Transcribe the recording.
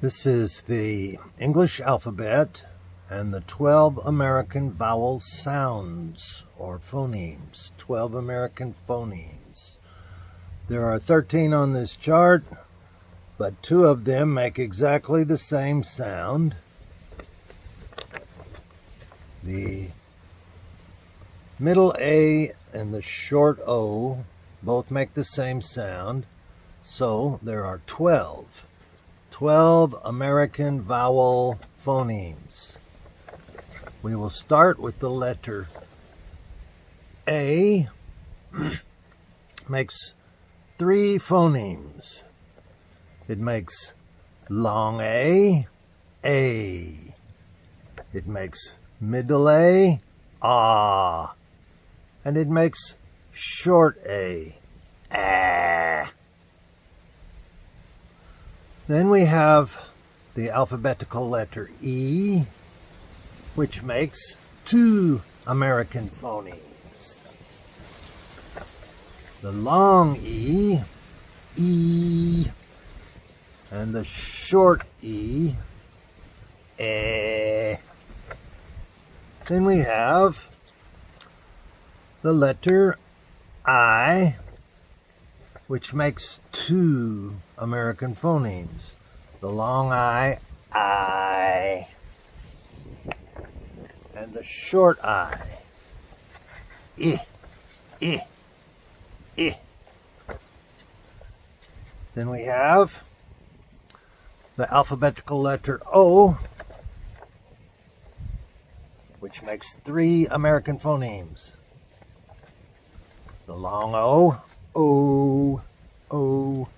This is the English alphabet and the 12 American vowel sounds or phonemes. 12 American phonemes. There are 13 on this chart, but 2 of them make exactly the same sound. The middle A and the short O both make the same sound, so there are 12 American vowel phonemes. We will start with the letter A. Makes 3 phonemes. It makes long A, A. It makes middle A, ah. And it makes short A, ah. Then we have the alphabetical letter E, which makes 2 American phonemes. The long E, E, and the short E, eh. Then we have the letter I, which makes 2 American phonemes. The long I, and the short I, I. Then we have the alphabetical letter O, which makes 3 American phonemes. The long O, O, O,